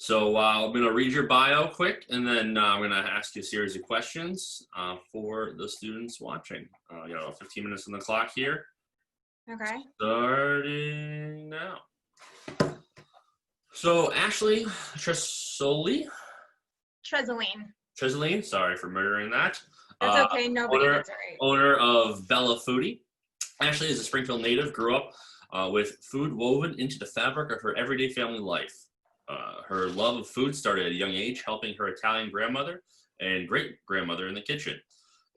So I'm going to read your bio quick, and then I'm going to ask you a series of questions for the students watching. 15 minutes on the clock here. Okay. Starting now. So Ashley Tresoline, sorry for murdering that. That's okay. Nobody gets it right. Owner of Bella Foodie. Ashley is a Springfield native, grew up with food woven into the fabric of her everyday family life. Her love of food started at a young age, helping her Italian grandmother and great-grandmother in the kitchen.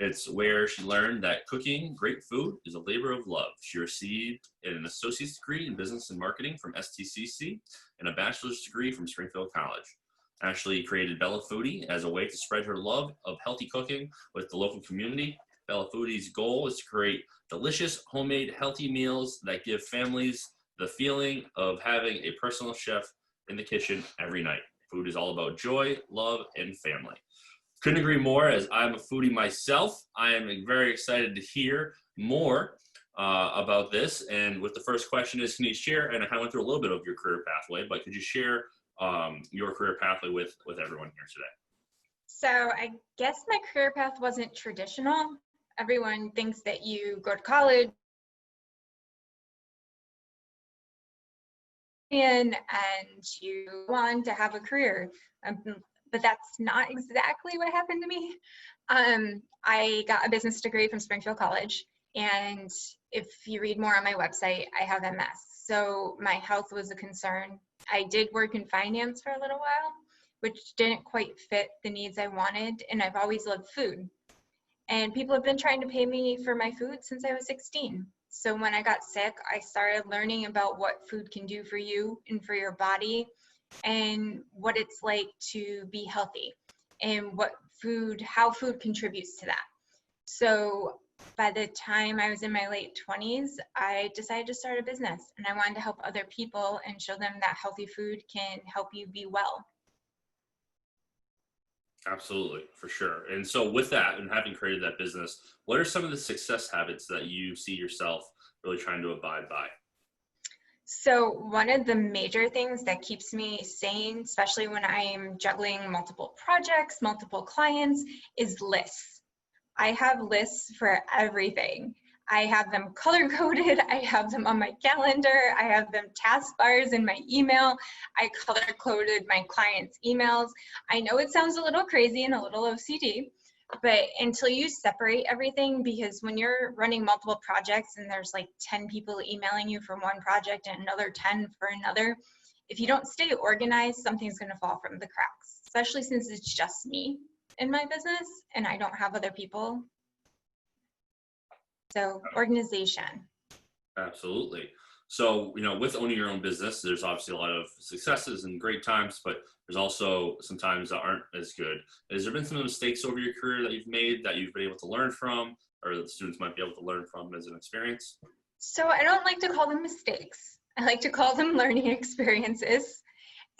It's where she learned that cooking great food is a labor of love. She received an associate's degree in business and marketing from STCC and a bachelor's degree from Springfield College. Ashley created Bella Foodie as a way to spread her love of healthy cooking with the local community. Bella Foodie's goal is to create delicious, homemade, healthy meals that give families the feeling of having a personal chef in the kitchen every night. Food is all about joy, love, and family. Couldn't agree more, as I'm a foodie myself. I am very excited to hear more about this. And with the first question is, can you share, and I kind of went through a little bit of your career pathway, but could you share your career pathway with everyone here today? So I guess my career path wasn't traditional. Everyone thinks that you go to college and you want to have a career, but that's not exactly what happened to me. I got a business degree from Springfield College, and if you read more on my website, I have MS. So my health was a concern. I did work in finance for a little while, which didn't quite fit the needs I wanted, and I've always loved food. And people have been trying to pay me for my food since I was 16. So when I got sick, I started learning about what food can do for you and for your body, and what it's like to be healthy, and how food contributes to that. So by the time I was in my late 20s, I decided to start a business, and I wanted to help other people and show them that healthy food can help you be well. Absolutely, for sure. And so with that, and having created that business, what are some of the success habits that you see yourself really trying to abide by? So one of the major things that keeps me sane, especially when I'm juggling multiple projects, multiple clients, is lists. I have lists for everything. I have them color-coded, I have them on my calendar, I have them task bars in my email, I color-coded my clients' emails. I know it sounds a little crazy and a little OCD, but until you separate everything, because when you're running multiple projects and there's like 10 people emailing you for one project and another 10 for another, if you don't stay organized, something's gonna fall from the cracks, especially since it's just me in my business and I don't have other people. So organization. Absolutely. So, with owning your own business, there's obviously a lot of successes and great times, but there's also some times that aren't as good. Has there been some mistakes over your career that you've made that you've been able to learn from, or that students might be able to learn from as an experience? So I don't like to call them mistakes. I like to call them learning experiences.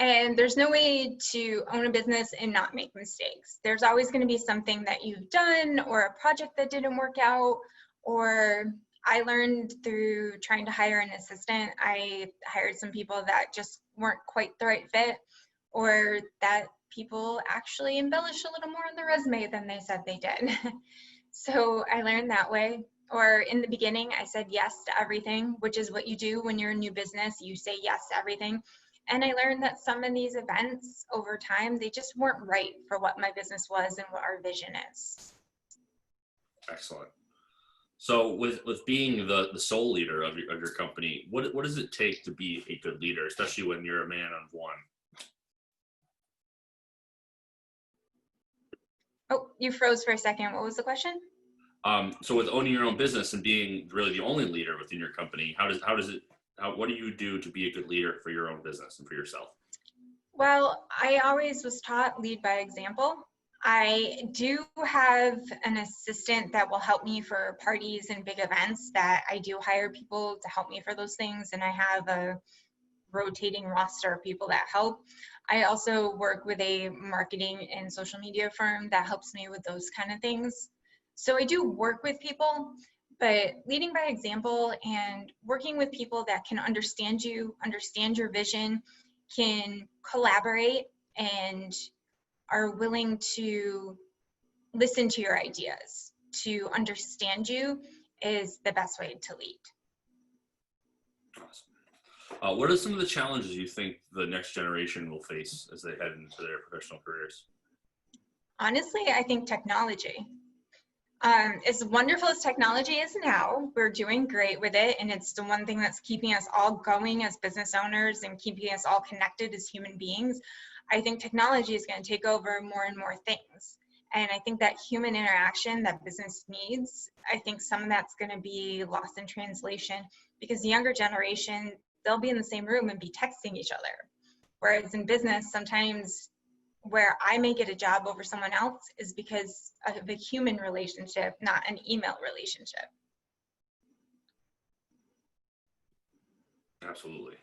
And there's no way to own a business and not make mistakes. There's always going to be something that you've done, or a project that didn't work out, or I learned through trying to hire an assistant. I hired some people that just weren't quite the right fit, or that people actually embellish a little more on the resume than they said they did. So I learned that way. Or in the beginning, I said yes to everything, which is what you do when you're a new business. You say yes to everything. And I learned that some of these events over time, they just weren't right for what my business was and what our vision is. Excellent. So with being the sole leader of your company, what does it take to be a good leader, especially when you're a man of one? Oh, you froze for a second. What was the question? So with owning your own business and being really the only leader within your company, what do you do to be a good leader for your own business and for yourself? Well, I always was taught lead by example. I do have an assistant that will help me for parties and big events that I do hire people to help me for those things, and I have a rotating roster of people that help. I also work with a marketing and social media firm that helps me with those kind of things. So I do work with people, but leading by example and working with people that can understand you, understand your vision, can collaborate and are willing to listen to your ideas, to understand you, is the best way to lead. Awesome. What are some of the challenges you think the next generation will face as they head into their professional careers? Honestly, I think technology. As wonderful as technology is now, we're doing great with it, and it's the one thing that's keeping us all going as business owners and keeping us all connected as human beings. I think technology is going to take over more and more things. And I think that human interaction that business needs, I think some of that's going to be lost in translation, because the younger generation, they'll be in the same room and be texting each other. Whereas in business, sometimes where I may get a job over someone else is because of a human relationship, not an email relationship. Absolutely.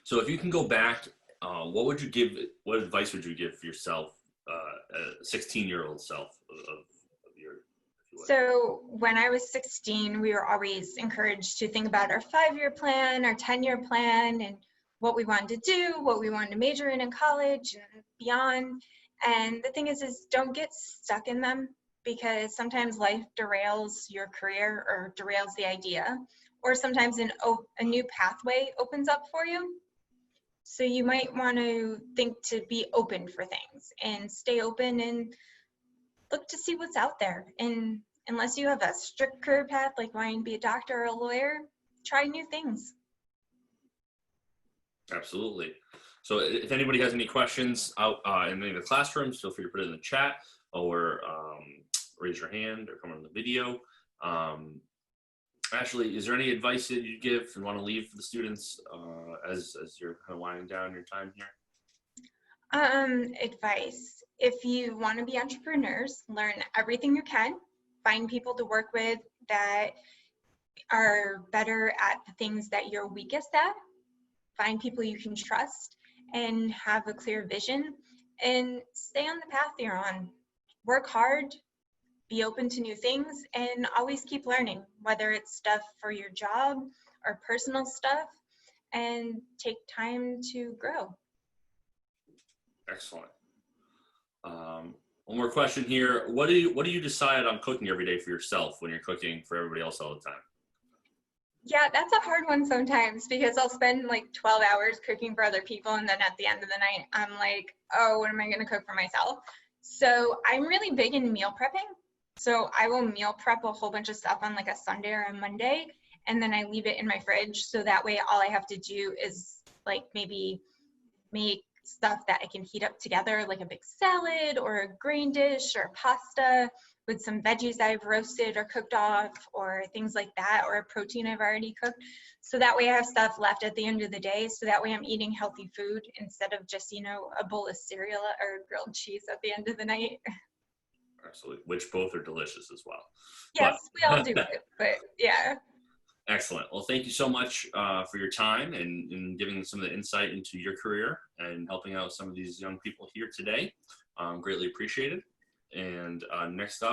So if you can go back, what advice would you give yourself, a 16-year-old self of your, if you would? So when I was 16, we were always encouraged to think about our 5-year plan, our 10-year plan, and what we wanted to do, what we wanted to major in college and beyond. And the thing is don't get stuck in them, because sometimes life derails your career or derails the idea, or sometimes a new pathway opens up for you. So you might want to think to be open for things and stay open and look to see what's out there. And unless you have a strict career path, like wanting to be a doctor or a lawyer, try new things. Absolutely. So if anybody has any questions out in any of the classrooms, feel free to put it in the chat, or raise your hand or come on the video. Ashley, is there any advice that you give and want to leave for the students as you're kind of winding down your time here? Advice. If you want to be entrepreneurs, learn everything you can. Find people to work with that are better at the things that you're weakest at. Find people you can trust and have a clear vision, and stay on the path you're on. Work hard, be open to new things, and always keep learning, whether it's stuff for your job or personal stuff, and take time to grow. Excellent. One more question here. What do you decide on cooking every day for yourself when you're cooking for everybody else all the time? Yeah, that's a hard one sometimes, because I'll spend like 12 hours cooking for other people, and then at the end of the night, I'm like, oh, what am I going to cook for myself? So I'm really big in meal prepping. So I will meal prep a whole bunch of stuff on like a Sunday or a Monday, and then I leave it in my fridge. So that way all I have to do is like maybe make stuff that I can heat up together, like a big salad or a grain dish or pasta with some veggies that I've roasted or cooked off, or things like that, or a protein I've already cooked. So that way I have stuff left at the end of the day. So that way I'm eating healthy food instead of just, a bowl of cereal or grilled cheese at the end of the night. Absolutely, which both are delicious as well. Yes, we all do it, but yeah. Excellent. Well, thank you so much for your time and giving some of the insight into your career and helping out some of these young people here today. Greatly appreciated. And next up,